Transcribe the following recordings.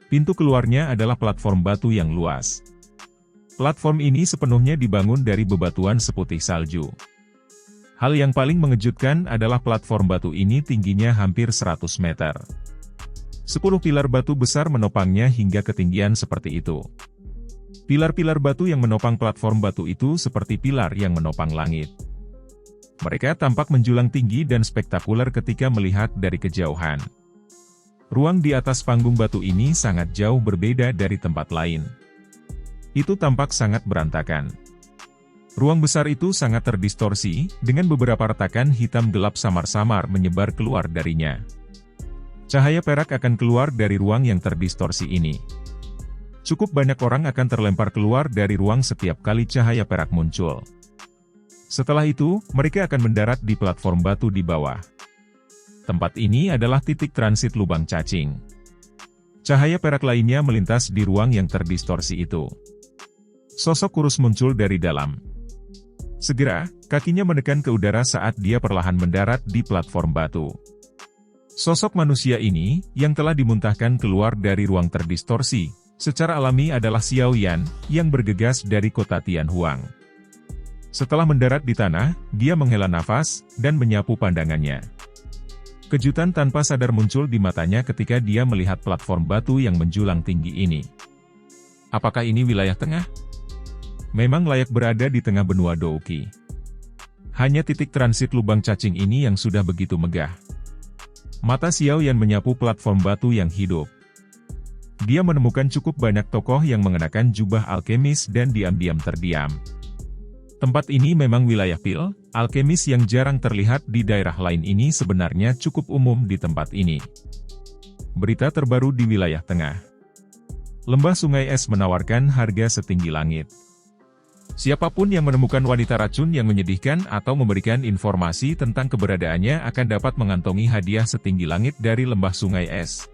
Pintu keluarnya adalah platform batu yang luas. Platform ini sepenuhnya dibangun dari bebatuan seputih salju. Hal yang paling mengejutkan adalah platform batu ini tingginya hampir 100 meter. 10 pilar batu besar menopangnya hingga ketinggian seperti itu. Pilar-pilar batu yang menopang platform batu itu seperti pilar yang menopang langit. Mereka tampak menjulang tinggi dan spektakuler ketika melihat dari kejauhan. Ruang di atas panggung batu ini sangat jauh berbeda dari tempat lain. Itu tampak sangat berantakan. Ruang besar itu sangat terdistorsi, dengan beberapa retakan hitam gelap samar-samar menyebar keluar darinya. Cahaya perak akan keluar dari ruang yang terdistorsi ini. Cukup banyak orang akan terlempar keluar dari ruang setiap kali cahaya perak muncul. Setelah itu, mereka akan mendarat di platform batu di bawah. Tempat ini adalah titik transit lubang cacing. Cahaya perak lainnya melintas di ruang yang terdistorsi itu. Sosok kurus muncul dari dalam. Segera, kakinya menekan ke udara saat dia perlahan mendarat di platform batu. Sosok manusia ini, yang telah dimuntahkan keluar dari ruang terdistorsi, secara alami adalah Xiao Yan, yang bergegas dari kota Tianhuang. Setelah mendarat di tanah, dia menghela nafas, dan menyapu pandangannya. Kejutan tanpa sadar muncul di matanya ketika dia melihat platform batu yang menjulang tinggi ini. Apakah ini wilayah tengah? Memang layak berada di tengah benua Douqi. Hanya titik transit lubang cacing ini yang sudah begitu megah. Mata Xiao Yan menyapu platform batu yang hidup. Dia menemukan cukup banyak tokoh yang mengenakan jubah alkemis dan diam-diam terdiam. Tempat ini memang wilayah pil, alkemis yang jarang terlihat di daerah lain ini sebenarnya cukup umum di tempat ini. Berita terbaru di wilayah tengah. Lembah sungai es menawarkan harga setinggi langit. Siapapun yang menemukan wanita racun yang menyedihkan atau memberikan informasi tentang keberadaannya akan dapat mengantongi hadiah setinggi langit dari lembah sungai es.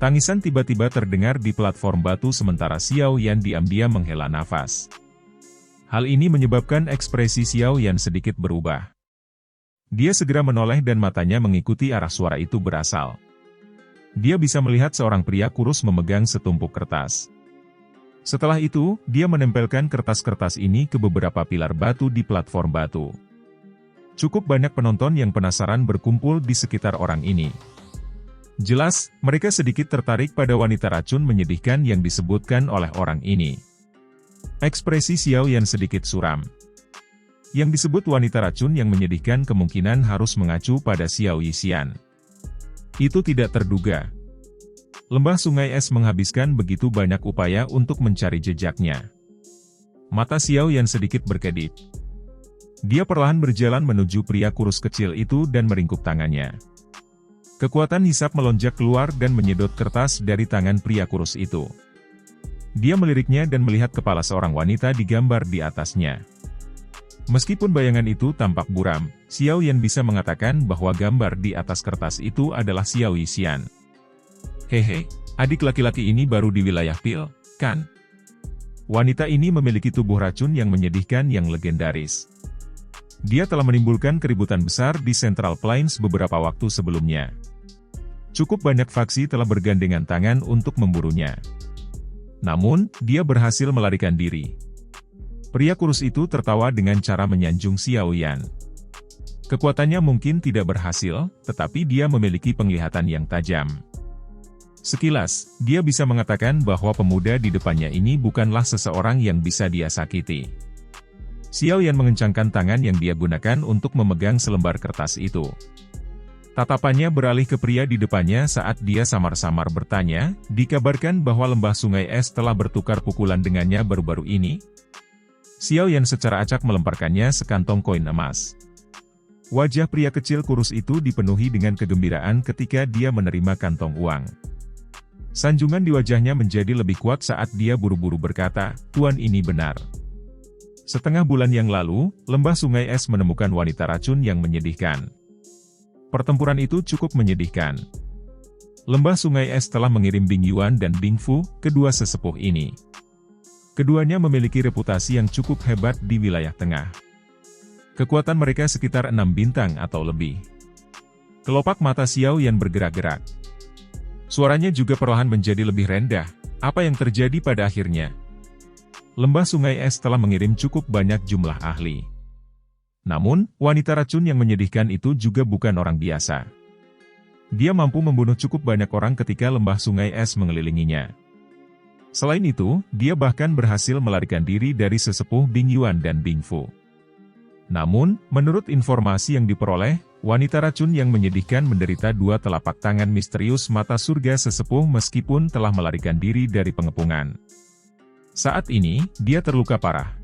Tangisan tiba-tiba terdengar di platform batu sementara Xiao Yan diam-diam menghela nafas. Hal ini menyebabkan ekspresi Xiao Yan sedikit berubah. Dia segera menoleh dan matanya mengikuti arah suara itu berasal. Dia bisa melihat seorang pria kurus memegang setumpuk kertas. Setelah itu, dia menempelkan kertas-kertas ini ke beberapa pilar batu di platform batu. Cukup banyak penonton yang penasaran berkumpul di sekitar orang ini. Jelas, mereka sedikit tertarik pada wanita racun menyedihkan yang disebutkan oleh orang ini. Ekspresi Xiao Yan sedikit suram. Yang disebut wanita racun yang menyedihkan kemungkinan harus mengacu pada Xiao Yixian. Itu tidak terduga. Lembah sungai es menghabiskan begitu banyak upaya untuk mencari jejaknya. Mata Xiao Yan sedikit berkedip. Dia perlahan berjalan menuju pria kurus kecil itu dan meringkuk tangannya. Kekuatan hisap melonjak keluar dan menyedot kertas dari tangan pria kurus itu. Dia meliriknya dan melihat kepala seorang wanita digambar di atasnya. Meskipun bayangan itu tampak buram, Xiao Yan bisa mengatakan bahwa gambar di atas kertas itu adalah Xiao Yixian. Hehe, adik laki-laki ini baru di wilayah pil, kan? Wanita ini memiliki tubuh racun yang menyedihkan yang legendaris. Dia telah menimbulkan keributan besar di Central Plains beberapa waktu sebelumnya. Cukup banyak faksi telah bergandengan tangan untuk memburunya. Namun, dia berhasil melarikan diri. Pria kurus itu tertawa dengan cara menyanjung Xiao Yan. Kekuatannya mungkin tidak berhasil, tetapi dia memiliki penglihatan yang tajam. Sekilas, dia bisa mengatakan bahwa pemuda di depannya ini bukanlah seseorang yang bisa dia sakiti. Xiao Yan mengencangkan tangan yang dia gunakan untuk memegang selembar kertas itu. Tatapannya beralih ke pria di depannya saat dia samar-samar bertanya, dikabarkan bahwa lembah sungai es telah bertukar pukulan dengannya baru-baru ini. Xiao Yan secara acak melemparkannya sekantong koin emas. Wajah pria kecil kurus itu dipenuhi dengan kegembiraan ketika dia menerima kantong uang. Sanjungan di wajahnya menjadi lebih kuat saat dia buru-buru berkata, "Tuan, ini benar." Setengah bulan yang lalu, lembah sungai es menemukan wanita racun yang menyedihkan. Pertempuran itu cukup menyedihkan. Lembah sungai es telah mengirim Bing Yuan dan Bing Fu, kedua sesepuh ini. Keduanya memiliki reputasi yang cukup hebat di wilayah tengah. Kekuatan mereka sekitar 6 bintang atau lebih. Kelopak mata Xiao Yan bergerak-gerak. Suaranya juga perlahan menjadi lebih rendah. Apa yang terjadi pada akhirnya? Lembah Sungai Es telah mengirim cukup banyak jumlah ahli. Namun, wanita racun yang menyedihkan itu juga bukan orang biasa. Dia mampu membunuh cukup banyak orang ketika lembah Sungai Es mengelilinginya. Selain itu, dia bahkan berhasil melarikan diri dari sesepuh Bing Yuan dan Bing Fu. Namun, menurut informasi yang diperoleh, wanita racun yang menyedihkan menderita 2 telapak tangan misterius mata surga sesepuh meskipun telah melarikan diri dari pengepungan. Saat ini, dia terluka parah.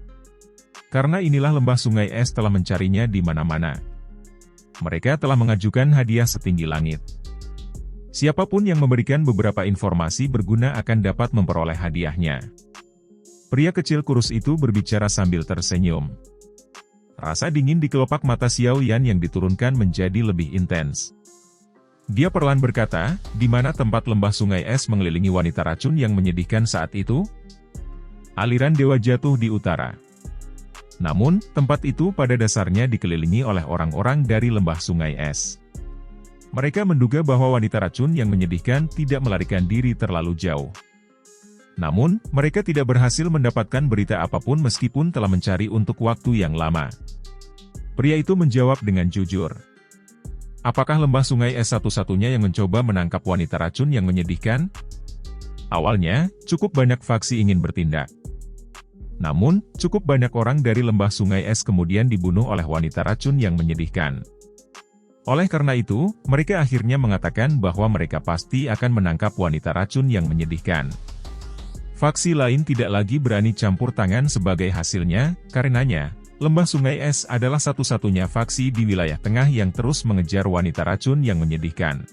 Karena inilah lembah Sungai Es telah mencarinya di mana-mana. Mereka telah mengajukan hadiah setinggi langit. Siapapun yang memberikan beberapa informasi berguna akan dapat memperoleh hadiahnya. Pria kecil kurus itu berbicara sambil tersenyum. Rasa dingin di kelopak mata Xiao Yan yang diturunkan menjadi lebih intens. Dia perlahan berkata, di mana tempat lembah Sungai Es mengelilingi wanita racun yang menyedihkan saat itu? Aliran Dewa jatuh di utara. Namun, tempat itu pada dasarnya dikelilingi oleh orang-orang dari lembah Sungai Es. Mereka menduga bahwa wanita racun yang menyedihkan tidak melarikan diri terlalu jauh. Namun, mereka tidak berhasil mendapatkan berita apapun meskipun telah mencari untuk waktu yang lama. Pria itu menjawab dengan jujur. Apakah lembah Sungai Es satu-satunya yang mencoba menangkap wanita racun yang menyedihkan? Awalnya, cukup banyak faksi ingin bertindak. Namun, cukup banyak orang dari lembah Sungai Es kemudian dibunuh oleh wanita racun yang menyedihkan. Oleh karena itu, mereka akhirnya mengatakan bahwa mereka pasti akan menangkap wanita racun yang menyedihkan. Faksi lain tidak lagi berani campur tangan sebagai hasilnya, karenanya, lembah Sungai Es adalah satu-satunya faksi di wilayah tengah yang terus mengejar wanita racun yang menyedihkan.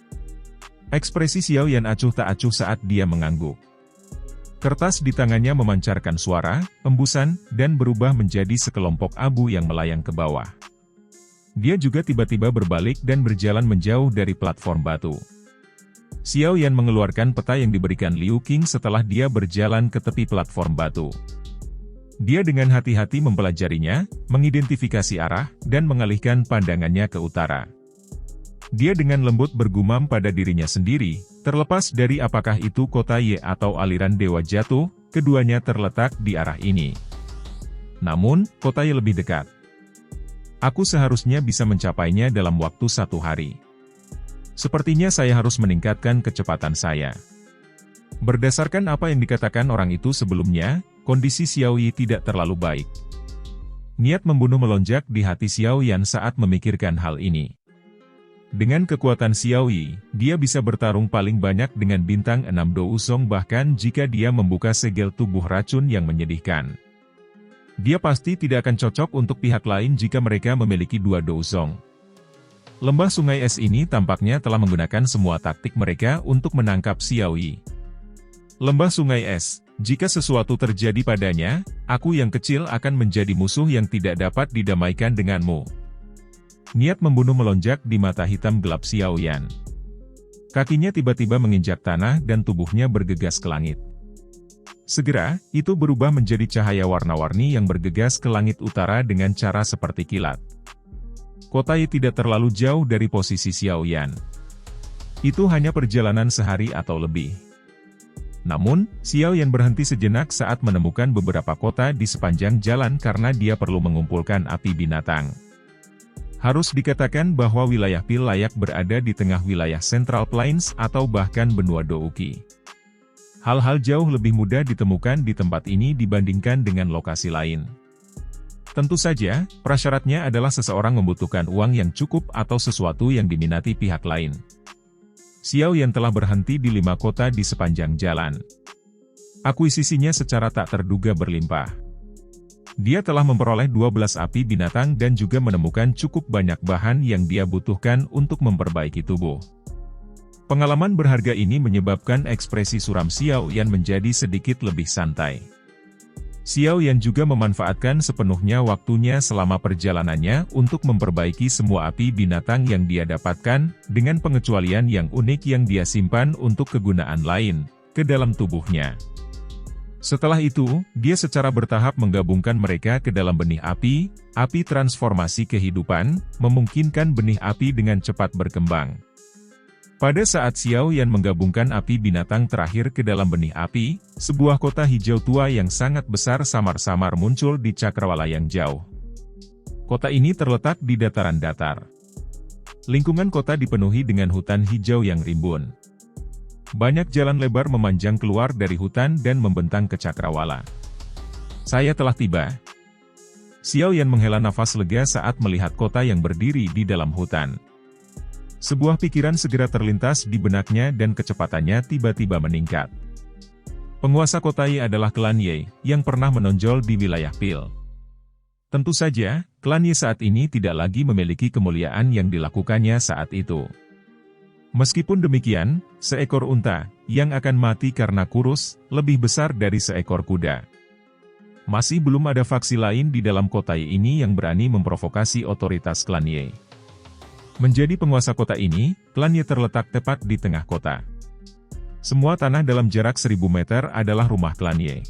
Ekspresi Xiao Yan acuh tak acuh saat dia mengangguk. Kertas di tangannya memancarkan suara, embusan, dan berubah menjadi sekelompok abu yang melayang ke bawah. Dia juga tiba-tiba berbalik dan berjalan menjauh dari platform batu. Xiao Yan mengeluarkan peta yang diberikan Liu Qing setelah dia berjalan ke tepi platform batu. Dia dengan hati-hati mempelajarinya, mengidentifikasi arah, dan mengalihkan pandangannya ke utara. Dia dengan lembut bergumam pada dirinya sendiri, terlepas dari apakah itu kota Ye atau aliran Dewa Jatuh, keduanya terletak di arah ini. Namun, kota Ye lebih dekat. Aku seharusnya bisa mencapainya dalam waktu 1 hari. Sepertinya saya harus meningkatkan kecepatan saya. Berdasarkan apa yang dikatakan orang itu sebelumnya, kondisi Xiao Yi tidak terlalu baik. Niat membunuh melonjak di hati Xiao Yan saat memikirkan hal ini. Dengan kekuatan Xiao Yi, dia bisa bertarung paling banyak dengan bintang 6 Douzong bahkan jika dia membuka segel tubuh racun yang menyedihkan. Dia pasti tidak akan cocok untuk pihak lain jika mereka memiliki 2 Douzong. Lembah Sungai Es ini tampaknya telah menggunakan semua taktik mereka untuk menangkap Xiao Yi. Lembah Sungai Es, jika sesuatu terjadi padanya, aku yang kecil akan menjadi musuh yang tidak dapat didamaikan denganmu. Niat membunuh melonjak di mata hitam gelap Xiao Yan. Kakinya tiba-tiba menginjak tanah dan tubuhnya bergegas ke langit. Segera, itu berubah menjadi cahaya warna-warni yang bergegas ke langit utara dengan cara seperti kilat. Kota Yi tidak terlalu jauh dari posisi Xiao Yan. Itu hanya perjalanan sehari atau lebih. Namun, Xiao Yan berhenti sejenak saat menemukan beberapa kota di sepanjang jalan karena dia perlu mengumpulkan api binatang. Harus dikatakan bahwa wilayah Pil layak berada di tengah wilayah Central Plains atau bahkan benua Douki. Hal-hal jauh lebih mudah ditemukan di tempat ini dibandingkan dengan lokasi lain. Tentu saja, prasyaratnya adalah seseorang membutuhkan uang yang cukup atau sesuatu yang diminati pihak lain. Xiao Yan telah berhenti di 5 kota di sepanjang jalan. Akuisisinya secara tak terduga berlimpah. Dia telah memperoleh 12 api binatang dan juga menemukan cukup banyak bahan yang dia butuhkan untuk memperbaiki tubuh. Pengalaman berharga ini menyebabkan ekspresi suram Xiao Yan menjadi sedikit lebih santai. Xiao Yan juga memanfaatkan sepenuhnya waktunya selama perjalanannya untuk memperbaiki semua api binatang yang dia dapatkan, dengan pengecualian yang unik yang dia simpan untuk kegunaan lain, ke dalam tubuhnya. Setelah itu, dia secara bertahap menggabungkan mereka ke dalam benih api transformasi kehidupan, memungkinkan benih api dengan cepat berkembang. Pada saat Xiao Yan menggabungkan api binatang terakhir ke dalam benih api, sebuah kota hijau tua yang sangat besar samar-samar muncul di cakrawala yang jauh. Kota ini terletak di dataran datar. Lingkungan kota dipenuhi dengan hutan hijau yang rimbun. Banyak jalan lebar memanjang keluar dari hutan dan membentang ke cakrawala. Saya telah tiba. Xiao Yan menghela nafas lega saat melihat kota yang berdiri di dalam hutan. Sebuah pikiran segera terlintas di benaknya dan kecepatannya tiba-tiba meningkat. Penguasa kota Yi adalah klan Ye, yang pernah menonjol di wilayah Pil. Tentu saja, klan Ye saat ini tidak lagi memiliki kemuliaan yang dilakukannya saat itu. Meskipun demikian, seekor unta, yang akan mati karena kurus, lebih besar dari seekor kuda. Masih belum ada faksi lain di dalam kota Ye ini yang berani memprovokasi otoritas klan Ye. Menjadi penguasa kota ini, klan Ye terletak tepat di tengah kota. Semua tanah dalam jarak 1000 meter adalah rumah klan Ye.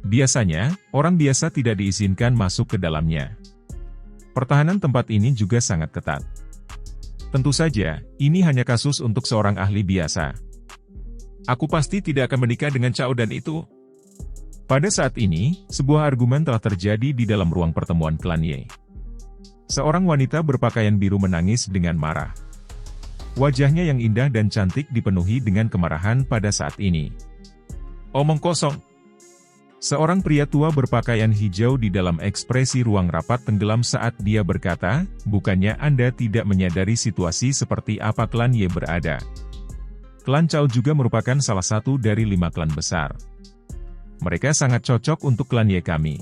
Biasanya, orang biasa tidak diizinkan masuk ke dalamnya. Pertahanan tempat ini juga sangat ketat. Tentu saja, ini hanya kasus untuk seorang ahli biasa. Aku pasti tidak akan menikah dengan Cao Dan itu. Pada saat ini, sebuah argumen telah terjadi di dalam ruang pertemuan klan Ye. Seorang wanita berpakaian biru menangis dengan marah. Wajahnya yang indah dan cantik dipenuhi dengan kemarahan pada saat ini. Omong kosong. Seorang pria tua berpakaian hijau di dalam ekspresi ruang rapat tenggelam saat dia berkata, bukannya Anda tidak menyadari situasi seperti apa klan Ye berada. Klan Cao juga merupakan salah satu dari 5 klan besar. Mereka sangat cocok untuk klan Ye kami.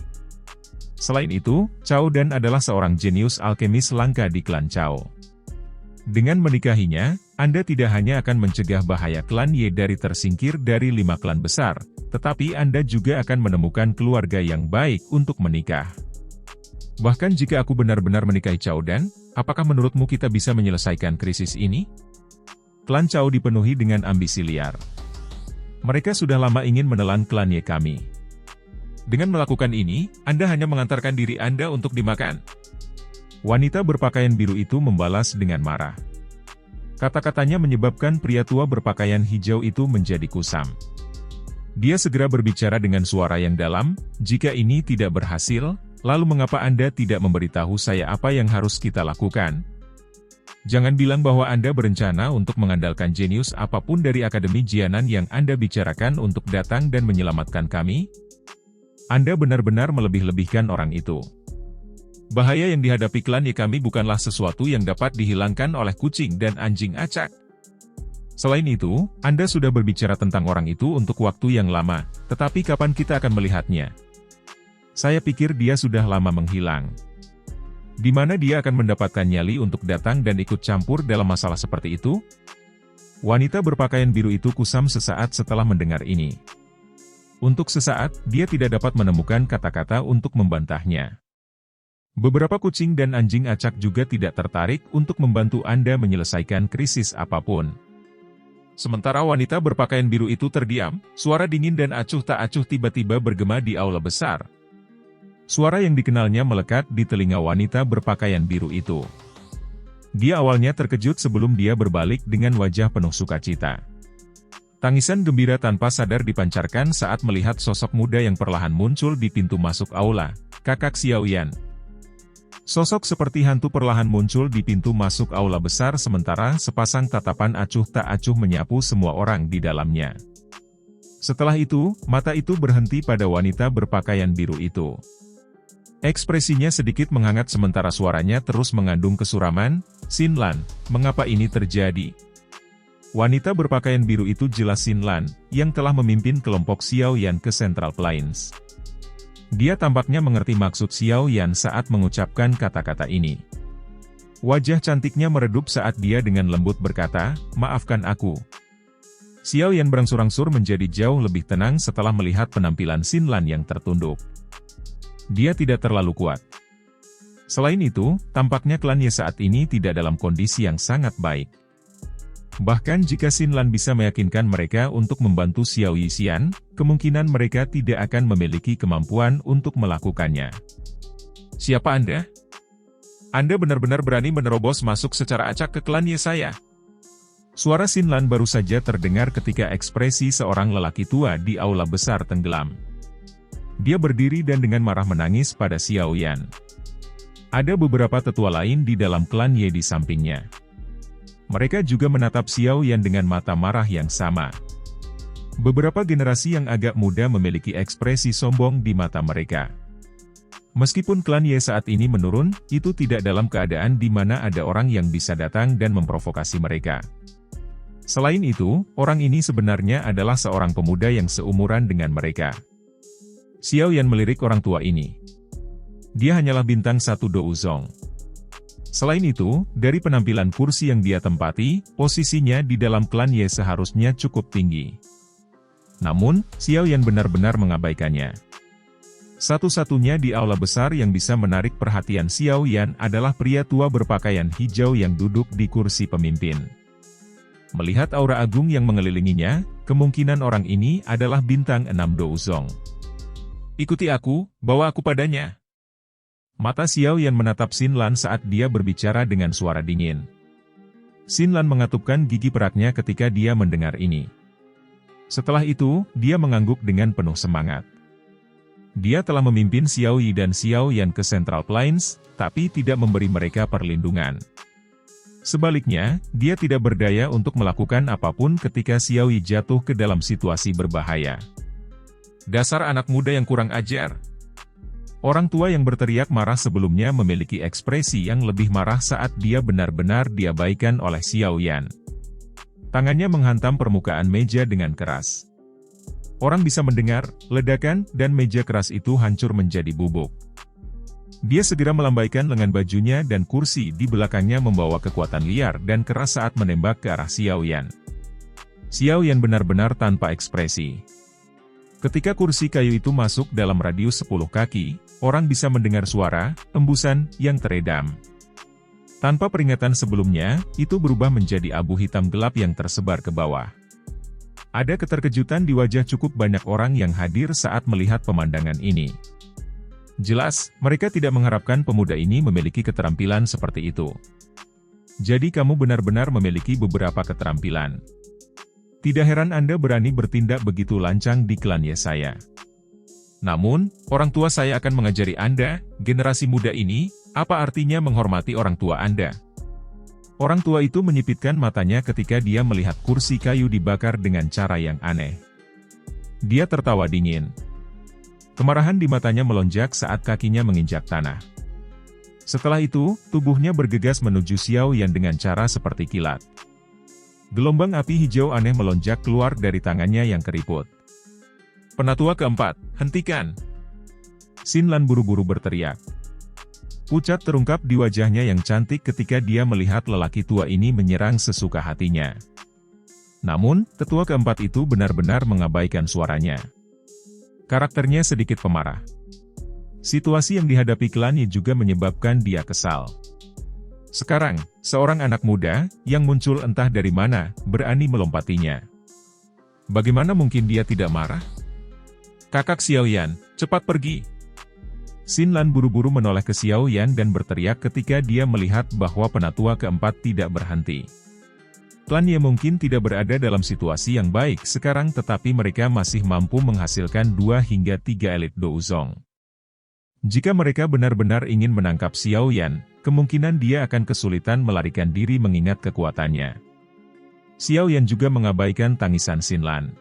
Selain itu, Cao Dan adalah seorang jenius alkemis langka di klan Cao. Dengan menikahinya, Anda tidak hanya akan mencegah bahaya klan Ye dari tersingkir dari 5 klan besar, tetapi Anda juga akan menemukan keluarga yang baik untuk menikah. Bahkan jika aku benar-benar menikahi Cao Dan, apakah menurutmu kita bisa menyelesaikan krisis ini? Klan Cao dipenuhi dengan ambisi liar. Mereka sudah lama ingin menelan klan Ye kami. Dengan melakukan ini, Anda hanya mengantarkan diri Anda untuk dimakan. Wanita berpakaian biru itu membalas dengan marah. Kata-katanya menyebabkan pria tua berpakaian hijau itu menjadi kusam. Dia segera berbicara dengan suara yang dalam, jika ini tidak berhasil, lalu mengapa Anda tidak memberitahu saya apa yang harus kita lakukan? Jangan bilang bahwa Anda berencana untuk mengandalkan jenius apapun dari Akademi Jianan yang Anda bicarakan untuk datang dan menyelamatkan kami. Anda benar-benar melebih-lebihkan orang itu. Bahaya yang dihadapi klan Ye kami bukanlah sesuatu yang dapat dihilangkan oleh kucing dan anjing acak. Selain itu, Anda sudah berbicara tentang orang itu untuk waktu yang lama, tetapi kapan kita akan melihatnya? Saya pikir dia sudah lama menghilang. Di mana dia akan mendapatkan nyali untuk datang dan ikut campur dalam masalah seperti itu? Wanita berpakaian biru itu kusam sesaat setelah mendengar ini. Untuk sesaat, dia tidak dapat menemukan kata-kata untuk membantahnya. Beberapa kucing dan anjing acak juga tidak tertarik untuk membantu Anda menyelesaikan krisis apapun. Sementara wanita berpakaian biru itu terdiam, suara dingin dan acuh tak acuh tiba-tiba bergema di aula besar. Suara yang dikenalnya melekat di telinga wanita berpakaian biru itu. Dia awalnya terkejut sebelum dia berbalik dengan wajah penuh sukacita. Tangisan gembira tanpa sadar dipancarkan saat melihat sosok muda yang perlahan muncul di pintu masuk aula, kakak Xiao Yan. Sosok seperti hantu perlahan muncul di pintu masuk aula besar sementara sepasang tatapan acuh tak acuh menyapu semua orang di dalamnya. Setelah itu, mata itu berhenti pada wanita berpakaian biru itu. Ekspresinya sedikit menghangat sementara suaranya terus mengandung kesuraman, Xin Lan, mengapa ini terjadi? Wanita berpakaian biru itu jelas Xin Lan, yang telah memimpin kelompok Xiao Yan ke Central Plains. Dia tampaknya mengerti maksud Xiao Yan saat mengucapkan kata-kata ini. Wajah cantiknya meredup saat dia dengan lembut berkata, maafkan aku. Xiao Yan berangsur-angsur menjadi jauh lebih tenang setelah melihat penampilan Xin Lan yang tertunduk. Dia tidak terlalu kuat. Selain itu, tampaknya klan Ye saat ini tidak dalam kondisi yang sangat baik. Bahkan jika Xin Lan bisa meyakinkan mereka untuk membantu Xiao Yixian, kemungkinan mereka tidak akan memiliki kemampuan untuk melakukannya. Siapa Anda? Anda benar-benar berani menerobos masuk secara acak ke klan Ye saya? Suara Xinlan baru saja terdengar ketika ekspresi seorang lelaki tua di aula besar tenggelam. Dia berdiri dan dengan marah menangis pada Xiao Yan. Ada beberapa tetua lain di dalam klan Ye di sampingnya. Mereka juga menatap Xiao Yan dengan mata marah yang sama. Beberapa generasi yang agak muda memiliki ekspresi sombong di mata mereka. Meskipun klan Ye saat ini menurun, itu tidak dalam keadaan di mana ada orang yang bisa datang dan memprovokasi mereka. Selain itu, orang ini sebenarnya adalah seorang pemuda yang seumuran dengan mereka. Xiao Yan melirik orang tua ini. Dia hanyalah bintang 1 Douzong. Selain itu, dari penampilan kursi yang dia tempati, posisinya di dalam klan Ye seharusnya cukup tinggi. Namun, Xiao Yan benar-benar mengabaikannya. Satu-satunya di aula besar yang bisa menarik perhatian Xiao Yan adalah pria tua berpakaian hijau yang duduk di kursi pemimpin. Melihat aura agung yang mengelilinginya, kemungkinan orang ini adalah bintang 6 Douzong. Ikuti aku, bawa aku padanya. Mata Xiao Yan menatap Xinlan saat dia berbicara dengan suara dingin. Xinlan mengatupkan gigi peraknya ketika dia mendengar ini. Setelah itu, dia mengangguk dengan penuh semangat. Dia telah memimpin Xiao Yi dan Xiao Yan ke Central Plains, tapi tidak memberi mereka perlindungan. Sebaliknya, dia tidak berdaya untuk melakukan apapun ketika Xiao Yi jatuh ke dalam situasi berbahaya. Dasar anak muda yang kurang ajar. Orang tua yang berteriak marah sebelumnya memiliki ekspresi yang lebih marah saat dia benar-benar diabaikan oleh Xiao Yan. Tangannya menghantam permukaan meja dengan keras. Orang bisa mendengar ledakan dan meja keras itu hancur menjadi bubuk. Dia segera melambaikan lengan bajunya dan kursi di belakangnya membawa kekuatan liar dan keras saat menembak ke arah Xiao Yan. Xiao Yan benar-benar tanpa ekspresi. Ketika kursi kayu itu masuk dalam radius 10 kaki, orang bisa mendengar suara embusan yang teredam. Tanpa peringatan sebelumnya, itu berubah menjadi abu hitam gelap yang tersebar ke bawah. Ada keterkejutan di wajah cukup banyak orang yang hadir saat melihat pemandangan ini. Jelas, mereka tidak mengharapkan pemuda ini memiliki keterampilan seperti itu. Jadi kamu benar-benar memiliki beberapa keterampilan. Tidak heran Anda berani bertindak begitu lancang di klan Ye saya. Namun, orang tua saya akan mengajari Anda, generasi muda ini, apa artinya menghormati orang tua Anda. Orang tua itu menyipitkan matanya ketika dia melihat kursi kayu dibakar dengan cara yang aneh. Dia tertawa dingin. Kemarahan di matanya melonjak saat kakinya menginjak tanah. Setelah itu, tubuhnya bergegas menuju Xiao Yan dengan cara seperti kilat. Gelombang api hijau aneh melonjak keluar dari tangannya yang keriput. Penatua keempat, hentikan! Xinlan buru-buru berteriak. Pucat terungkap di wajahnya yang cantik ketika dia melihat lelaki tua ini menyerang sesuka hatinya. Namun, tetua keempat itu benar-benar mengabaikan suaranya. Karakternya sedikit pemarah. Situasi yang dihadapi klan Ye juga menyebabkan dia kesal. Sekarang, seorang anak muda, yang muncul entah dari mana, berani melompatinya. Bagaimana mungkin dia tidak marah? Kakak Xiao Yan, cepat pergi! Xinlan buru-buru menoleh ke Xiao Yan dan berteriak ketika dia melihat bahwa penatua keempat tidak berhenti. Klan Ye mungkin tidak berada dalam situasi yang baik sekarang tetapi mereka masih mampu menghasilkan 2 hingga 3 elit Douzong. Jika mereka benar-benar ingin menangkap Xiao Yan, kemungkinan dia akan kesulitan melarikan diri mengingat kekuatannya. Xiao Yan juga mengabaikan tangisan Xinlan.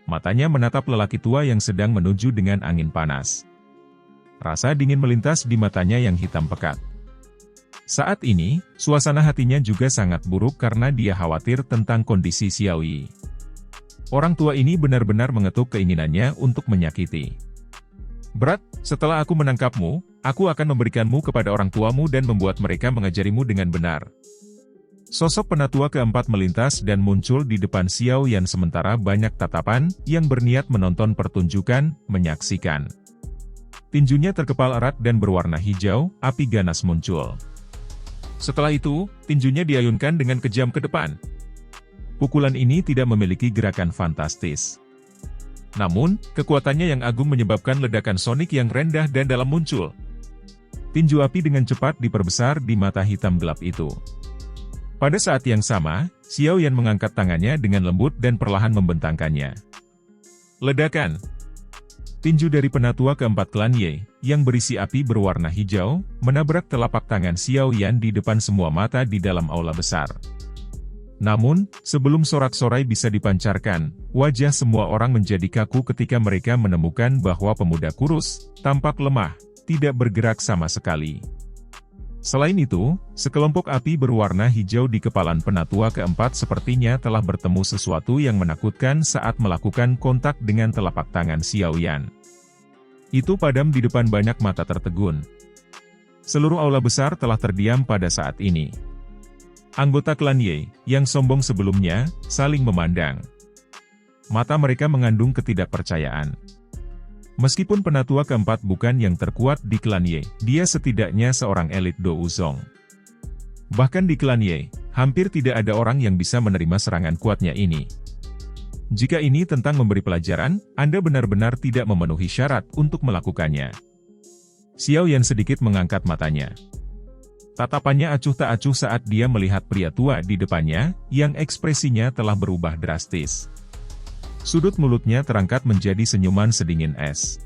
Matanya menatap lelaki tua yang sedang menuju dengan angin panas. Rasa dingin melintas di matanya yang hitam pekat. Saat ini, suasana hatinya juga sangat buruk karena dia khawatir tentang kondisi Xiao Yi. Orang tua ini benar-benar mengetuk keinginannya untuk menyakiti. Berat, setelah aku menangkapmu, aku akan memberikanmu kepada orang tuamu dan membuat mereka mengajarimu dengan benar. Sosok penatua keempat melintas dan muncul di depan Xiao Yan sementara banyak tatapan yang berniat menonton pertunjukan, menyaksikan. Tinjunya terkepal erat dan berwarna hijau, api ganas muncul. Setelah itu, tinjunya diayunkan dengan kejam ke depan. Pukulan ini tidak memiliki gerakan fantastis. Namun, kekuatannya yang agung menyebabkan ledakan sonik yang rendah dan dalam muncul. Tinju api dengan cepat diperbesar di mata hitam gelap itu. Pada saat yang sama, Xiao Yan mengangkat tangannya dengan lembut dan perlahan membentangkannya. Ledakan. Tinju dari penatua keempat klan Ye, yang berisi api berwarna hijau, menabrak telapak tangan Xiao Yan di depan semua mata di dalam aula besar. Namun, sebelum sorak-sorai bisa dipancarkan, wajah semua orang menjadi kaku ketika mereka menemukan bahwa pemuda kurus, tampak lemah, tidak bergerak sama sekali. Selain itu, sekelompok api berwarna hijau di kepalan penatua keempat sepertinya telah bertemu sesuatu yang menakutkan saat melakukan kontak dengan telapak tangan Xiao Yan. Itu padam di depan banyak mata tertegun. Seluruh aula besar telah terdiam pada saat ini. Anggota klan Ye, yang sombong sebelumnya, saling memandang. Mata mereka mengandung ketidakpercayaan. Meskipun penatua keempat bukan yang terkuat di klan Ye, dia setidaknya seorang elit Do Wuzong. Bahkan di klan Ye, hampir tidak ada orang yang bisa menerima serangan kuatnya ini. Jika ini tentang memberi pelajaran, Anda benar-benar tidak memenuhi syarat untuk melakukannya. Xiao Yan sedikit mengangkat matanya. Tatapannya acuh tak acuh saat dia melihat pria tua di depannya, yang ekspresinya telah berubah drastis. Sudut mulutnya terangkat menjadi senyuman sedingin es.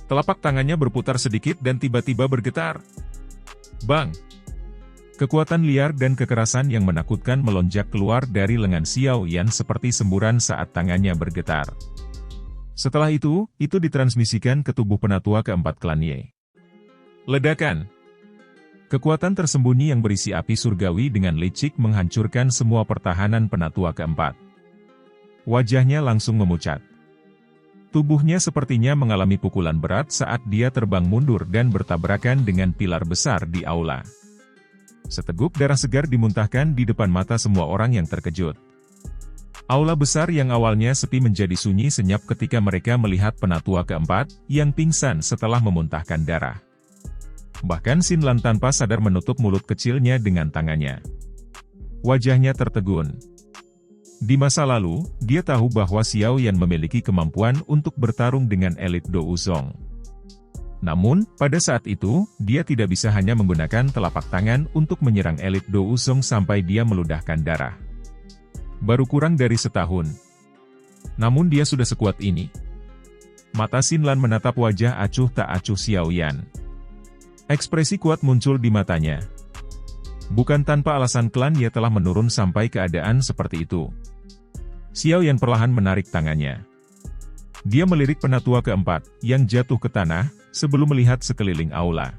Telapak tangannya berputar sedikit dan tiba-tiba bergetar. Bang! Kekuatan liar dan kekerasan yang menakutkan melonjak keluar dari lengan Xiao Yan seperti semburan saat tangannya bergetar. Setelah itu ditransmisikan ke tubuh penatua keempat klan Ye. Ledakan! Kekuatan tersembunyi yang berisi api surgawi dengan licik menghancurkan semua pertahanan penatua keempat. Wajahnya langsung memucat. Tubuhnya sepertinya mengalami pukulan berat saat dia terbang mundur dan bertabrakan dengan pilar besar di aula. Seteguk darah segar dimuntahkan di depan mata semua orang yang terkejut. Aula besar yang awalnya sepi menjadi sunyi senyap ketika mereka melihat penatua keempat, yang pingsan setelah memuntahkan darah. Bahkan Xin Lan tanpa sadar menutup mulut kecilnya dengan tangannya. Wajahnya tertegun. Di masa lalu, dia tahu bahwa Xiao Yan memiliki kemampuan untuk bertarung dengan elit Do Wuzong. Namun, pada saat itu, dia tidak bisa hanya menggunakan telapak tangan untuk menyerang elit Do Wuzong sampai dia meludahkan darah. Baru kurang dari setahun. Namun dia sudah sekuat ini. Mata Xin Lan menatap wajah acuh tak acuh Xiao Yan. Ekspresi kuat muncul di matanya. Bukan tanpa alasan klan Ye telah menurun sampai keadaan seperti itu. Xiao Yan perlahan menarik tangannya. Dia melirik penatua keempat, yang jatuh ke tanah, sebelum melihat sekeliling aula.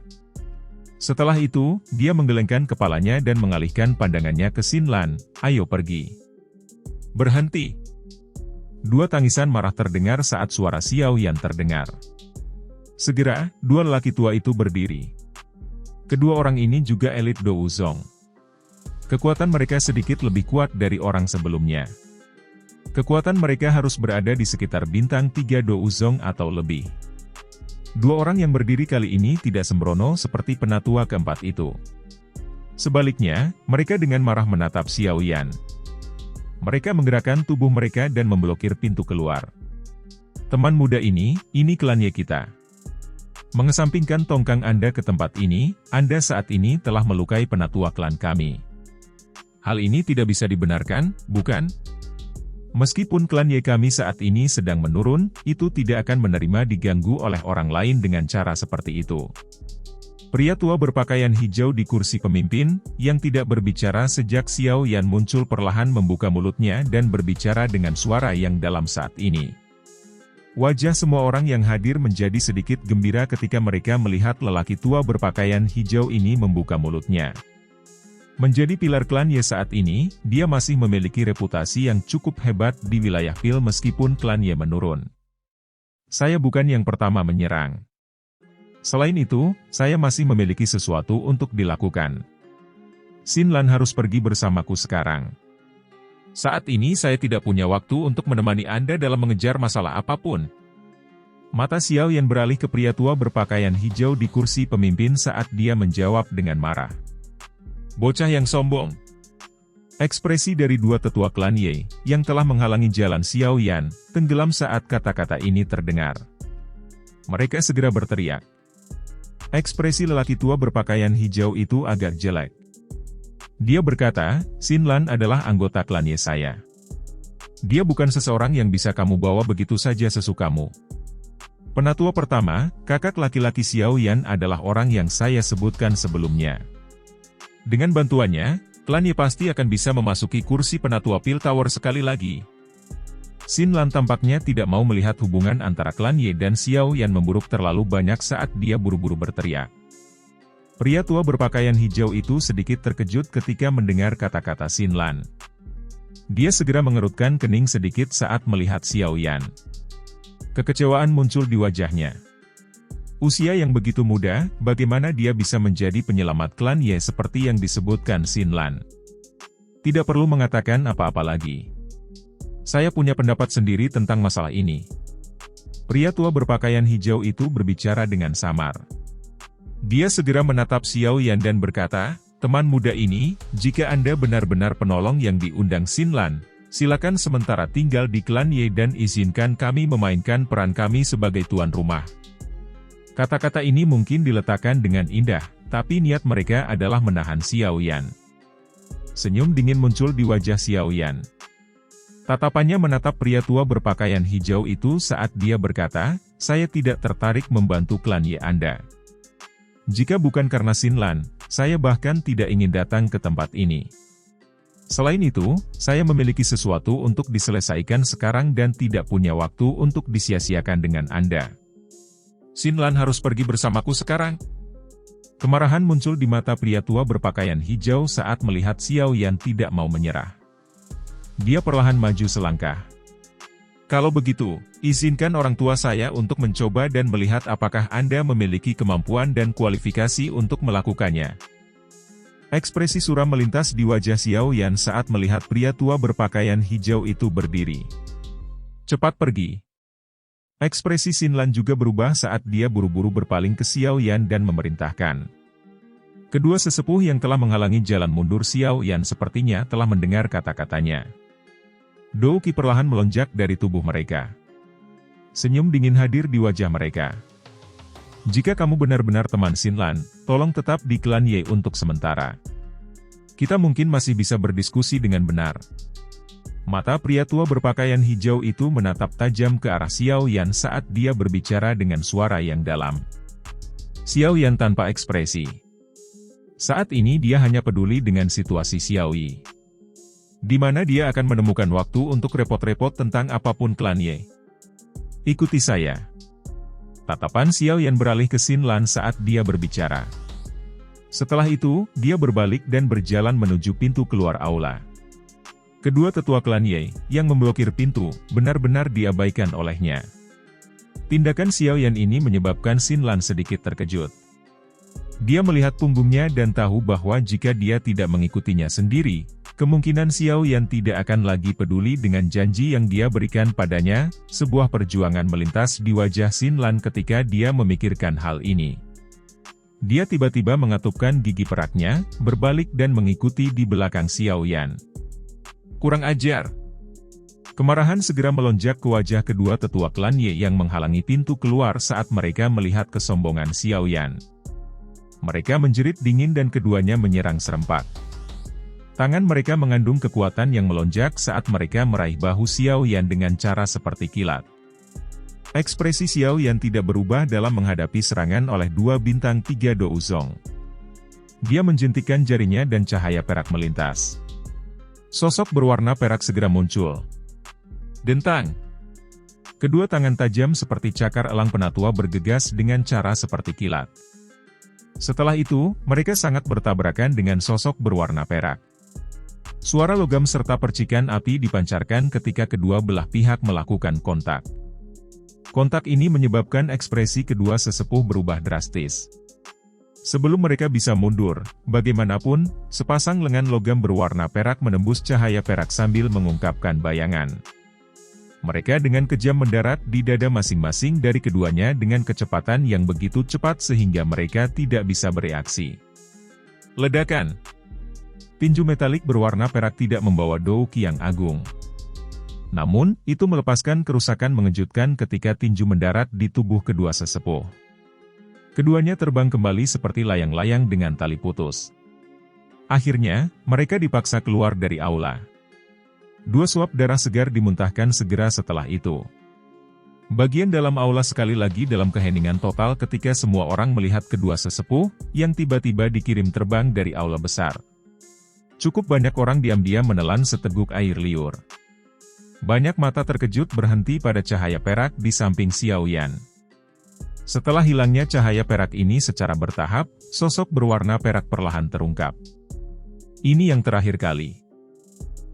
Setelah itu, dia menggelengkan kepalanya dan mengalihkan pandangannya ke Xin Lan, ayo pergi. Berhenti. Dua tangisan marah terdengar saat suara Xiao Yan terdengar. Segera, dua lelaki tua itu berdiri. Kedua orang ini juga elit Do Wuzong. Kekuatan mereka sedikit lebih kuat dari orang sebelumnya. Kekuatan mereka harus berada di sekitar bintang 3 Do Wuzong atau lebih. Dua orang yang berdiri kali ini tidak sembrono seperti penatua keempat itu. Sebaliknya, mereka dengan marah menatap Xiao Yan. Mereka menggerakkan tubuh mereka dan memblokir pintu keluar. Teman muda ini klan Ye kita. Mengesampingkan tongkang Anda ke tempat ini, Anda saat ini telah melukai penatua klan kami. Hal ini tidak bisa dibenarkan, bukan? Meskipun klan Ye kami saat ini sedang menurun, itu tidak akan menerima diganggu oleh orang lain dengan cara seperti itu. Pria tua berpakaian hijau di kursi pemimpin, yang tidak berbicara sejak Xiao Yan muncul perlahan membuka mulutnya dan berbicara dengan suara yang dalam saat ini. Wajah semua orang yang hadir menjadi sedikit gembira ketika mereka melihat lelaki tua berpakaian hijau ini membuka mulutnya. Menjadi pilar klan Ye saat ini, dia masih memiliki reputasi yang cukup hebat di wilayah Pil meskipun klan Ye menurun. Saya bukan yang pertama menyerang. Selain itu, saya masih memiliki sesuatu untuk dilakukan. Xin Lan harus pergi bersamaku sekarang. Saat ini saya tidak punya waktu untuk menemani Anda dalam mengejar masalah apapun. Mata Xiao Yan beralih ke pria tua berpakaian hijau di kursi pemimpin saat dia menjawab dengan marah. Bocah yang sombong. Ekspresi dari dua tetua klan Ye, yang telah menghalangi jalan Xiao Yan, tenggelam saat kata-kata ini terdengar. Mereka segera berteriak. Ekspresi lelaki tua berpakaian hijau itu agak jelek. Dia berkata, Xinlan adalah anggota klan Ye saya. Dia bukan seseorang yang bisa kamu bawa begitu saja sesukamu. Penatua pertama, kakak laki-laki Xiao Yan adalah orang yang saya sebutkan sebelumnya. Dengan bantuannya, klan Ye pasti akan bisa memasuki kursi penatua Pil Tower sekali lagi. Xinlan tampaknya tidak mau melihat hubungan antara klan Ye dan Xiao Yan memburuk terlalu banyak saat dia buru-buru berteriak. Pria tua berpakaian hijau itu sedikit terkejut ketika mendengar kata-kata Xinlan. Dia segera mengerutkan kening sedikit saat melihat Xiao Yan. Kekecewaan muncul di wajahnya. Usia yang begitu muda, bagaimana dia bisa menjadi penyelamat klan Ye seperti yang disebutkan Xinlan? Tidak perlu mengatakan apa-apa lagi. Saya punya pendapat sendiri tentang masalah ini. Pria tua berpakaian hijau itu berbicara dengan samar. Dia segera menatap Xiao Yan dan berkata, teman muda ini, jika Anda benar-benar penolong yang diundang Xinlan, silakan sementara tinggal di klan Ye dan izinkan kami memainkan peran kami sebagai tuan rumah. Kata-kata ini mungkin diletakkan dengan indah, tapi niat mereka adalah menahan Xiao Yan. Senyum dingin muncul di wajah Xiao Yan. Tatapannya menatap pria tua berpakaian hijau itu saat dia berkata, saya tidak tertarik membantu klan Ye Anda. Jika bukan karena Xinlan, saya bahkan tidak ingin datang ke tempat ini. Selain itu, saya memiliki sesuatu untuk diselesaikan sekarang dan tidak punya waktu untuk disia-siakan dengan Anda. Xinlan harus pergi bersamaku sekarang. Kemarahan muncul di mata pria tua berpakaian hijau saat melihat Xiao Yan tidak mau menyerah. Dia perlahan maju selangkah. Kalau begitu, izinkan orang tua saya untuk mencoba dan melihat apakah Anda memiliki kemampuan dan kualifikasi untuk melakukannya. Ekspresi suram melintas di wajah Xiao Yan saat melihat pria tua berpakaian hijau itu berdiri. Cepat pergi. Ekspresi Xinlan juga berubah saat dia buru-buru berpaling ke Xiao Yan dan memerintahkan. Kedua sesepuh yang telah menghalangi jalan mundur Xiao Yan sepertinya telah mendengar kata-katanya. Dou Qi perlahan melonjak dari tubuh mereka. Senyum dingin hadir di wajah mereka. Jika kamu benar-benar teman Xinlan, tolong tetap di klan Ye untuk sementara. Kita mungkin masih bisa berdiskusi dengan benar. Mata pria tua berpakaian hijau itu menatap tajam ke arah Xiao Yan saat dia berbicara dengan suara yang dalam. Xiao Yan tanpa ekspresi. Saat ini dia hanya peduli dengan situasi Xiao Yi. Di mana dia akan menemukan waktu untuk repot-repot tentang apapun klan Ye. Ikuti saya. Tatapan Xiao Yan beralih ke Xinlan saat dia berbicara. Setelah itu, dia berbalik dan berjalan menuju pintu keluar aula. Kedua tetua klan Ye, yang memblokir pintu, benar-benar diabaikan olehnya. Tindakan Xiao Yan ini menyebabkan Xinlan sedikit terkejut. Dia melihat punggungnya dan tahu bahwa jika dia tidak mengikutinya sendiri, kemungkinan Xiao Yan tidak akan lagi peduli dengan janji yang dia berikan padanya. Sebuah perjuangan melintas di wajah Xinlan ketika dia memikirkan hal ini. Dia tiba-tiba mengatupkan gigi peraknya, berbalik dan mengikuti di belakang Xiao Yan. Kurang ajar. Kemarahan segera melonjak ke wajah kedua tetua klan Ye yang menghalangi pintu keluar saat mereka melihat kesombongan Xiao Yan. Mereka menjerit dingin dan keduanya menyerang serempak. Tangan mereka mengandung kekuatan yang melonjak saat mereka meraih bahu Xiao Yan dengan cara seperti kilat. Ekspresi Xiao Yan tidak berubah dalam menghadapi serangan oleh dua bintang 3 Douzong. Dia menjentikkan jarinya dan cahaya perak melintas. Sosok berwarna perak segera muncul. Dentang. Kedua tangan tajam seperti cakar elang penatua bergegas dengan cara seperti kilat. Setelah itu, mereka sangat bertabrakan dengan sosok berwarna perak. Suara logam serta percikan api dipancarkan ketika kedua belah pihak melakukan kontak. Kontak ini menyebabkan ekspresi kedua sesepuh berubah drastis. Sebelum mereka bisa mundur, bagaimanapun, sepasang lengan logam berwarna perak menembus cahaya perak sambil mengungkapkan bayangan. Mereka dengan kejam mendarat di dada masing-masing dari keduanya dengan kecepatan yang begitu cepat sehingga mereka tidak bisa bereaksi. Ledakan. Tinju metalik berwarna perak tidak membawa Dou Qi yang agung. Namun, itu melepaskan kerusakan mengejutkan ketika tinju mendarat di tubuh kedua sesepuh. Keduanya terbang kembali seperti layang-layang dengan tali putus. Akhirnya, mereka dipaksa keluar dari aula. 2 suap darah segar dimuntahkan segera setelah itu. Bagian dalam aula sekali lagi dalam keheningan total ketika semua orang melihat kedua sesepuh, yang tiba-tiba dikirim terbang dari aula besar. Cukup banyak orang diam-diam menelan seteguk air liur. Banyak mata terkejut berhenti pada cahaya perak di samping Xiao Yan. Setelah hilangnya cahaya perak ini secara bertahap, sosok berwarna perak perlahan terungkap. Ini yang terakhir kali.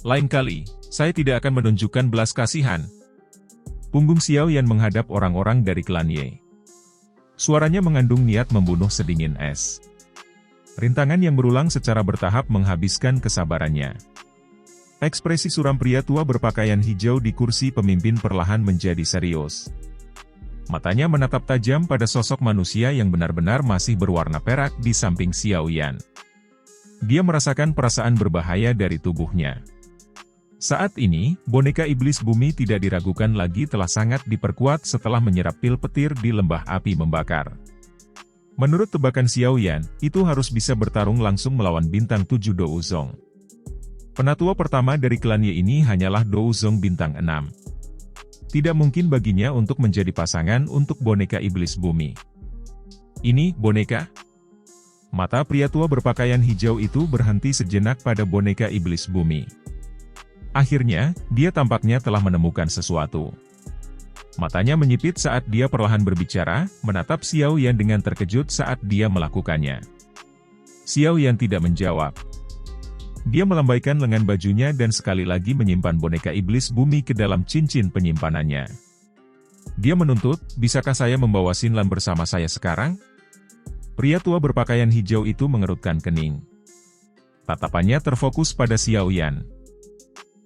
Lain kali, saya tidak akan menunjukkan belas kasihan. Punggung Xiao Yan menghadap orang-orang dari klan Ye. Suaranya mengandung niat membunuh sedingin es. Rintangan yang berulang secara bertahap menghabiskan kesabarannya. Ekspresi suram pria tua berpakaian hijau di kursi pemimpin perlahan menjadi serius. Matanya menatap tajam pada sosok manusia yang benar-benar masih berwarna perak di samping Xiao Yan. Dia merasakan perasaan berbahaya dari tubuhnya. Saat ini, boneka iblis bumi tidak diragukan lagi telah sangat diperkuat setelah menyerap pil petir di lembah api membakar. Menurut tebakan Xiao Yan, itu harus bisa bertarung langsung melawan bintang 7 Douzong. Penatua pertama dari klan Ye ini hanyalah Douzong bintang 6. Tidak mungkin baginya untuk menjadi pasangan untuk boneka iblis bumi. Ini, boneka? Mata pria tua berpakaian hijau itu berhenti sejenak pada boneka iblis bumi. Akhirnya, dia tampaknya telah menemukan sesuatu. Matanya menyipit saat dia perlahan berbicara, menatap Xiao Yan dengan terkejut saat dia melakukannya. Xiao Yan tidak menjawab. Dia melambaikan lengan bajunya dan sekali lagi menyimpan boneka iblis bumi ke dalam cincin penyimpanannya. Dia menuntut, bisakah saya membawa Xinlan bersama saya sekarang? Pria tua berpakaian hijau itu mengerutkan kening. Tatapannya terfokus pada Xiao Yan.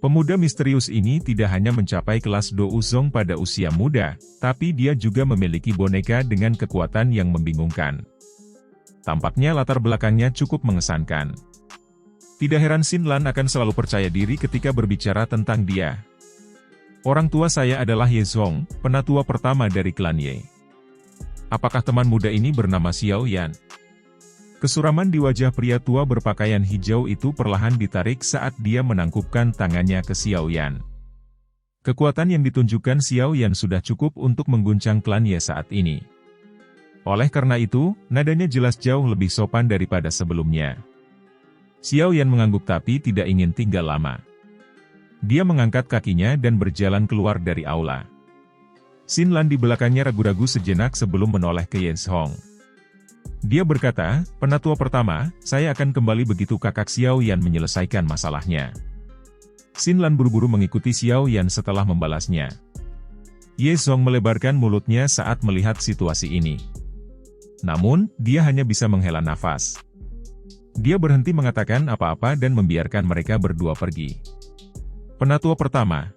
Pemuda misterius ini tidak hanya mencapai kelas Douzong pada usia muda, tapi dia juga memiliki boneka dengan kekuatan yang membingungkan. Tampaknya latar belakangnya cukup mengesankan. Tidak heran Xinlan akan selalu percaya diri ketika berbicara tentang dia. Orang tua saya adalah Ye Zong, penatua pertama dari klan Ye. Apakah teman muda ini bernama Xiao Yan? Kesuraman di wajah pria tua berpakaian hijau itu perlahan ditarik saat dia menangkupkan tangannya ke Xiao Yan. Kekuatan yang ditunjukkan Xiao Yan sudah cukup untuk mengguncang klan Ye saat ini. Oleh karena itu, nadanya jelas jauh lebih sopan daripada sebelumnya. Xiao Yan mengangguk tapi tidak ingin tinggal lama. Dia mengangkat kakinya dan berjalan keluar dari aula. Xinlan di belakangnya ragu-ragu sejenak sebelum menoleh ke Ye Zong. Dia berkata, penatua pertama, saya akan kembali begitu kakak Xiao Yan menyelesaikan masalahnya. Xinlan buru-buru mengikuti Xiao Yan setelah membalasnya. Ye Zong melebarkan mulutnya saat melihat situasi ini. Namun, dia hanya bisa menghela nafas. Dia berhenti mengatakan apa-apa dan membiarkan mereka berdua pergi. Penatua pertama.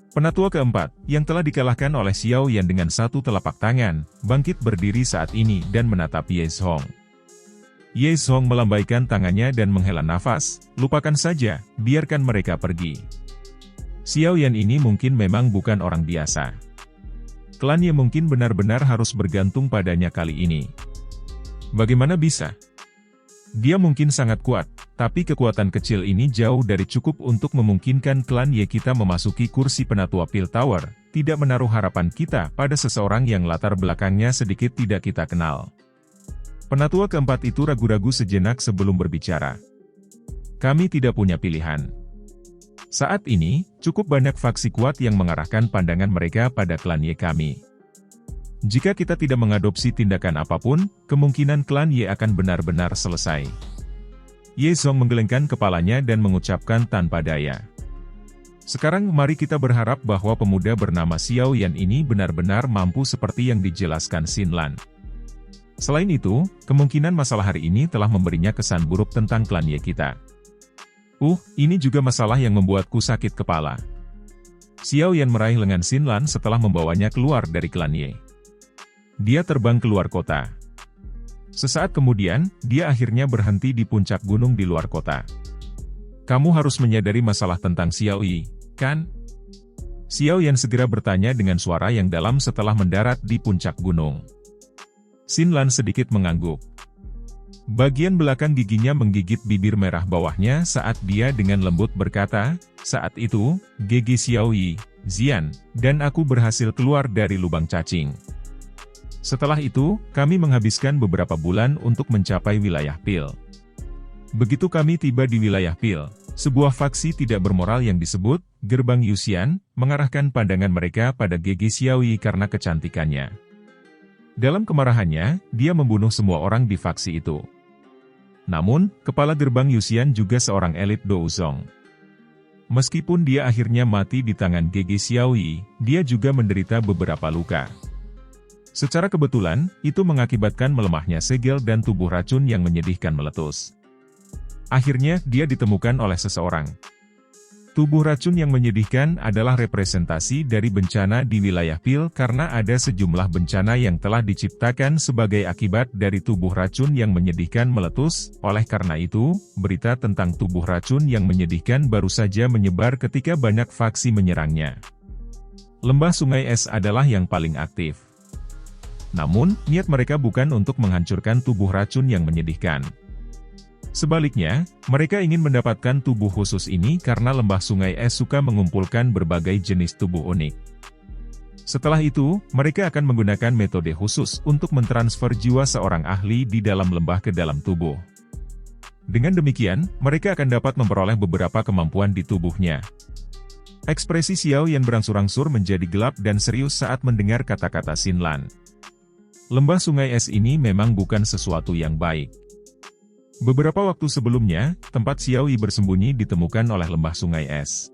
Penatua keempat, yang telah dikalahkan oleh Xiao Yan dengan satu telapak tangan, bangkit berdiri saat ini dan menatap Ye Zong. Ye Zong melambaikan tangannya dan menghela nafas, lupakan saja, biarkan mereka pergi. Xiao Yan ini mungkin memang bukan orang biasa. Klan Ye mungkin benar-benar harus bergantung padanya kali ini. Bagaimana bisa? Dia mungkin sangat kuat, tapi kekuatan kecil ini jauh dari cukup untuk memungkinkan klan Ye kita memasuki kursi penatua Pil Tower, tidak menaruh harapan kita pada seseorang yang latar belakangnya sedikit tidak kita kenal. Penatua keempat itu ragu-ragu sejenak sebelum berbicara. Kami tidak punya pilihan. Saat ini, cukup banyak faksi kuat yang mengarahkan pandangan mereka pada klan Ye kami. Jika kita tidak mengadopsi tindakan apapun, kemungkinan klan Ye akan benar-benar selesai. Ye Zong menggelengkan kepalanya dan mengucapkan tanpa daya. Sekarang mari kita berharap bahwa pemuda bernama Xiao Yan ini benar-benar mampu seperti yang dijelaskan Xinlan. Selain itu, kemungkinan masalah hari ini telah memberinya kesan buruk tentang klan Ye kita. Ini juga masalah yang membuatku sakit kepala. Xiao Yan meraih lengan Xinlan setelah membawanya keluar dari klan Ye. Dia terbang keluar kota. Sesaat kemudian, dia akhirnya berhenti di puncak gunung di luar kota. Kamu harus menyadari masalah tentang Xiao Yi, kan? Xiao Yan segera bertanya dengan suara yang dalam setelah mendarat di puncak gunung. Xinlan sedikit mengangguk. Bagian belakang giginya menggigit bibir merah bawahnya saat dia dengan lembut berkata, "Saat itu, Gege Xiaoyi, Zian, dan aku berhasil keluar dari lubang cacing. Setelah itu, kami menghabiskan beberapa bulan untuk mencapai wilayah Pil. Begitu kami tiba di wilayah Pil, sebuah faksi tidak bermoral yang disebut Gerbang Yuxian, mengarahkan pandangan mereka pada Gege Xiaoyi karena kecantikannya. Dalam kemarahannya, dia membunuh semua orang di faksi itu. Namun, kepala Gerbang Yuxian juga seorang elit Douzong. Meskipun dia akhirnya mati di tangan Gege Xiaoyi, dia juga menderita beberapa luka. Secara kebetulan, itu mengakibatkan melemahnya segel dan tubuh racun yang menyedihkan meletus. Akhirnya, dia ditemukan oleh seseorang. Tubuh racun yang menyedihkan adalah representasi dari bencana di wilayah Pil karena ada sejumlah bencana yang telah diciptakan sebagai akibat dari tubuh racun yang menyedihkan meletus. Oleh karena itu, berita tentang tubuh racun yang menyedihkan baru saja menyebar ketika banyak faksi menyerangnya. Lembah Sungai Es adalah yang paling aktif. Namun, niat mereka bukan untuk menghancurkan tubuh racun yang menyedihkan. Sebaliknya, mereka ingin mendapatkan tubuh khusus ini karena lembah Sungai Es suka mengumpulkan berbagai jenis tubuh unik. Setelah itu, mereka akan menggunakan metode khusus untuk mentransfer jiwa seorang ahli di dalam lembah ke dalam tubuh. Dengan demikian, mereka akan dapat memperoleh beberapa kemampuan di tubuhnya. Ekspresi Xiao Yan berangsur-angsur menjadi gelap dan serius saat mendengar kata-kata Xin Lan. Lembah Sungai Es ini memang bukan sesuatu yang baik. Beberapa waktu sebelumnya, tempat Xiaoyi bersembunyi ditemukan oleh lembah Sungai Es.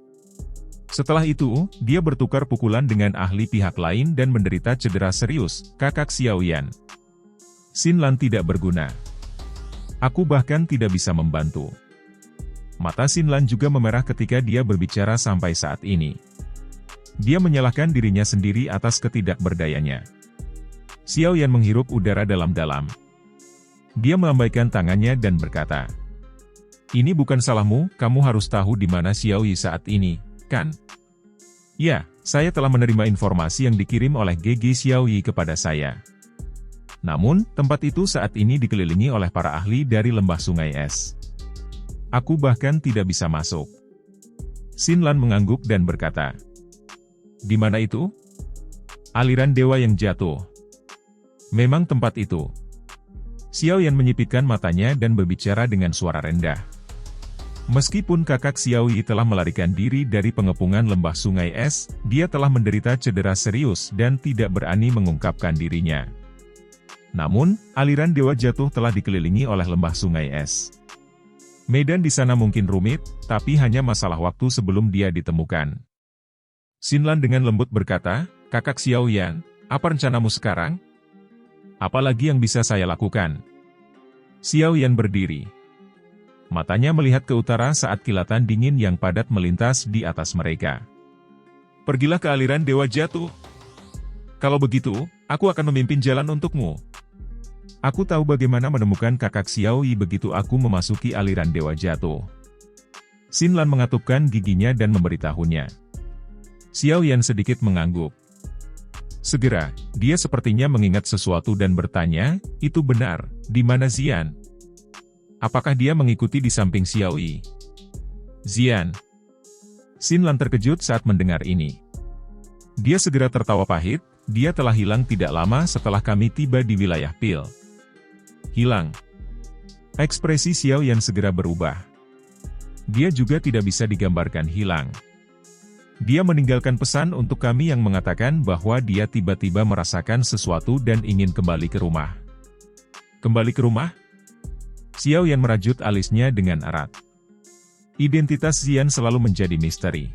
Setelah itu, dia bertukar pukulan dengan ahli pihak lain dan menderita cedera serius, kakak Xiao Yan. Xin Lan tidak berguna. Aku bahkan tidak bisa membantu. Mata Xin Lan juga memerah ketika dia berbicara sampai saat ini. Dia menyalahkan dirinya sendiri atas ketidakberdayanya. Xiao Yan menghirup udara dalam-dalam. Dia melambaikan tangannya dan berkata, "Ini bukan salahmu, kamu harus tahu di mana Xiaoyi saat ini, kan?" "Ya, saya telah menerima informasi yang dikirim oleh Gege Xiaoyi kepada saya. Namun, tempat itu saat ini dikelilingi oleh para ahli dari lembah Sungai Es. Aku bahkan tidak bisa masuk." Xin Lan mengangguk dan berkata, "Di mana itu?" "Aliran dewa yang jatuh. Memang tempat itu." Xiao Yan menyipitkan matanya dan berbicara dengan suara rendah. Meskipun kakak Xiaoyi telah melarikan diri dari pengepungan lembah Sungai Es, dia telah menderita cedera serius dan tidak berani mengungkapkan dirinya. Namun, aliran dewa jatuh telah dikelilingi oleh lembah Sungai Es. Medan di sana mungkin rumit, tapi hanya masalah waktu sebelum dia ditemukan. Xin Lan dengan lembut berkata, "Kakak Xiao Yan, apa rencanamu sekarang? Apalagi yang bisa saya lakukan?" Xiao Yan berdiri. Matanya melihat ke utara saat kilatan dingin yang padat melintas di atas mereka. "Pergilah ke aliran dewa jatuh. Kalau begitu, aku akan memimpin jalan untukmu. Aku tahu bagaimana menemukan kakak Xiaoyi begitu aku memasuki aliran dewa jatuh." Xin Lan mengatupkan giginya dan memberitahunya. Xiao Yan sedikit mengangguk. Segera, dia sepertinya mengingat sesuatu dan bertanya, "Itu benar, di mana Zian? Apakah dia mengikuti di samping Xiaoyi?" "Zian." Xin Lan terkejut saat mendengar ini. Dia segera tertawa pahit, "Dia telah hilang tidak lama setelah kami tiba di wilayah Pil." "Hilang?" Ekspresi Xiao Yan segera berubah. Dia juga tidak bisa digambarkan hilang. Dia meninggalkan pesan untuk kami yang mengatakan bahwa dia tiba-tiba merasakan sesuatu dan ingin kembali ke rumah. "Kembali ke rumah?" Xiao Yan merajut alisnya dengan erat. Identitas Zian selalu menjadi misteri.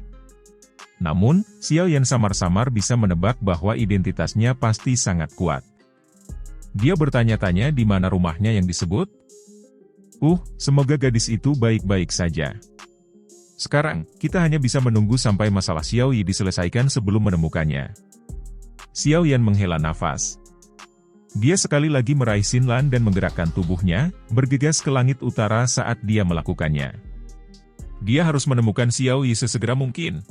Namun, Xiao Yan samar-samar bisa menebak bahwa identitasnya pasti sangat kuat. Dia bertanya-tanya di mana rumahnya yang disebut. Semoga gadis itu baik-baik saja. Sekarang, kita hanya bisa menunggu sampai masalah Xiaoyi diselesaikan sebelum menemukannya." Xiao Yan menghela nafas. Dia sekali lagi meraih Xin Lan dan menggerakkan tubuhnya, bergegas ke langit utara saat dia melakukannya. Dia harus menemukan Xiaoyi sesegera mungkin.